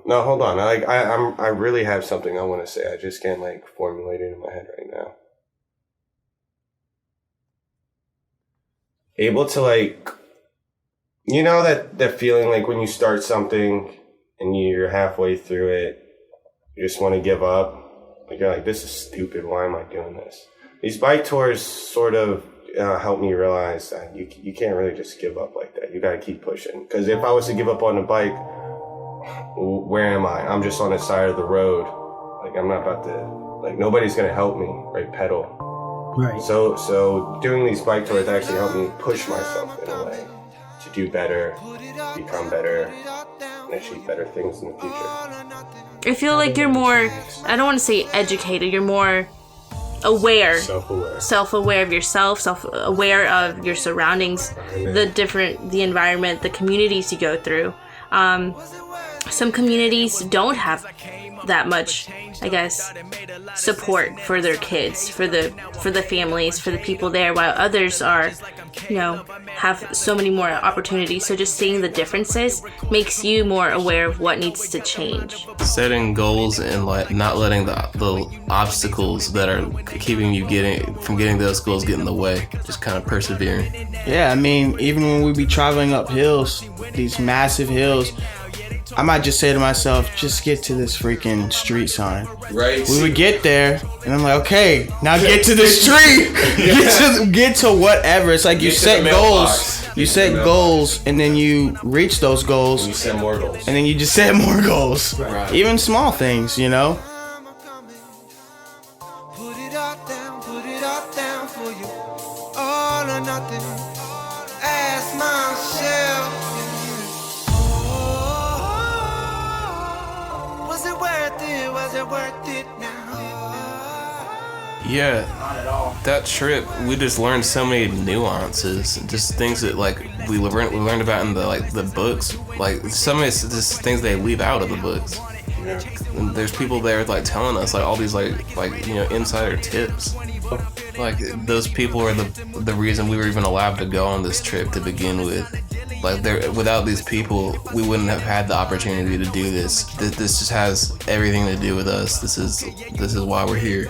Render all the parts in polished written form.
No, hold on. I really have something I want to say. I just can't formulate it in my head right now. Able to that feeling when you start something and you're halfway through it, you just want to give up. You're like, this is stupid. Why am I doing this? These bike tours sort of helped me realize that you can't really just give up like that. You got to keep pushing. Because if I was to give up on the bike, where am I? I'm just on the side of the road. I'm not about to, nobody's going to help me, pedal. Right. So doing these bike tours actually helped me push myself in a way to do better, become better, and achieve better things in the future. I feel like you're more, I don't want to say educated, you're more aware. Self-aware of yourself, self-aware of your surroundings, the environment, the communities you go through. Some communities don't have that much, I guess, support for their kids, for the families, for the people there, while others are, have so many more opportunities. So just seeing the differences makes you more aware of what needs to change. Setting goals and not letting the obstacles that are keeping you from getting those goals get in the way. Just kind of persevering. Yeah, I mean, even when we be traveling up hills, these massive hills, I might just say to myself, just get to this freaking street sign. Right. We would get there, and I'm like, okay, now get to the street. Get to whatever. It's like you set goals. You set goals, and then you reach those goals. And you set more goals. And then you just set more goals. Right. Even small things, Put it all down for you. All or nothing. Ask myself. Was it worth it now? Yeah, that trip, we just learned so many nuances, just things that we learned about in the books. Some of it's just things they leave out of the books. And there's people there telling us all these insider tips. Those people are the reason we were even allowed to go on this trip to begin with. Without these people, we wouldn't have had the opportunity to do this. This just has everything to do with us. This is why we're here.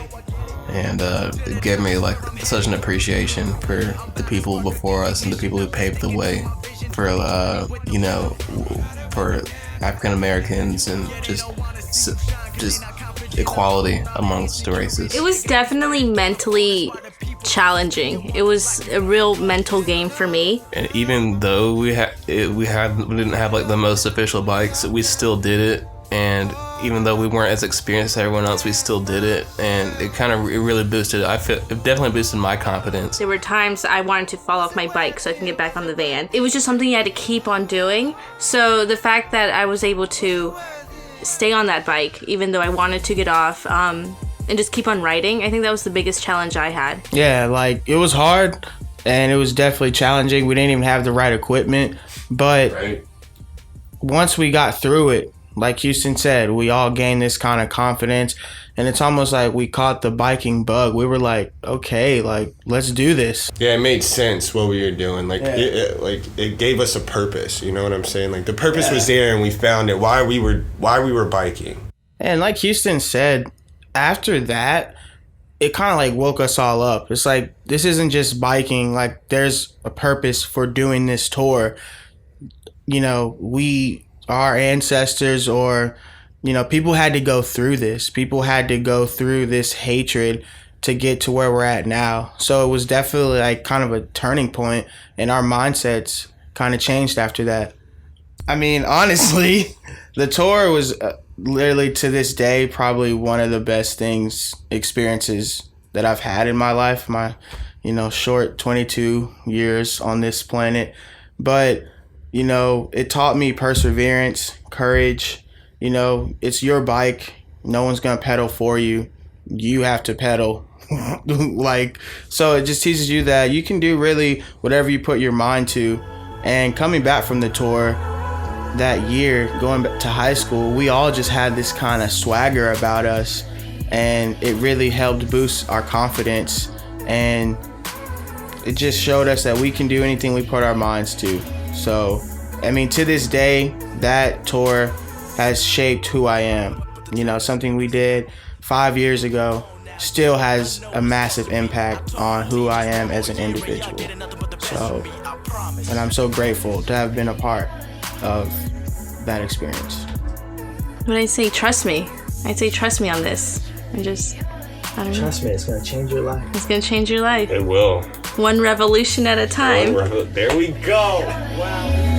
And it gave me such an appreciation for the people before us and the people who paved the way for for African Americans and just equality amongst the races. It was definitely mentally challenging. It was a real mental game for me. And even though we didn't have the most official bikes, we still did it. And even though we weren't as experienced as everyone else, we still did it. And it really boosted. It definitely boosted my confidence. There were times I wanted to fall off my bike so I can get back on the van. It was just something you had to keep on doing. So the fact that I was able to stay on that bike, even though I wanted to get off, and just keep on riding, I think that was the biggest challenge I had. Yeah, it was hard, and it was definitely challenging. We didn't even have the right equipment, but once we got through it, like Houston said, we all gained this kind of confidence, and it's almost like we caught the biking bug. We were like, okay, let's do this. Yeah, it made sense what we were doing. It gave us a purpose. You know what I'm saying? The purpose was there, and we found it. Why we were biking. And like Houston said, after that, it kind of woke us all up. It's this isn't just biking. There's a purpose for doing this tour. Our ancestors or, people had to go through this. People had to go through this hatred to get to where we're at now. So it was definitely kind of a turning point, and our mindsets kind of changed after that. I mean, honestly, the tour was literally to this day probably one of the best experiences that I've had in my life, my, short 22 years on this planet. But it taught me perseverance, courage. It's your bike. No one's going to pedal for you. You have to pedal. So it just teaches you that you can do really whatever you put your mind to. And coming back from the tour that year, going back to high school, we all just had this kind of swagger about us. And it really helped boost our confidence. And it just showed us that we can do anything we put our minds to. So, I mean, to this day, that tour has shaped who I am. You know, something we did 5 years ago still has a massive impact on who I am as an individual. So, and I'm so grateful to have been a part of that experience. When I say trust me, I say trust me on this. I don't know. Trust me, it's gonna change your life. It's gonna change your life. It will. One revolution at a time. There we go. Wow.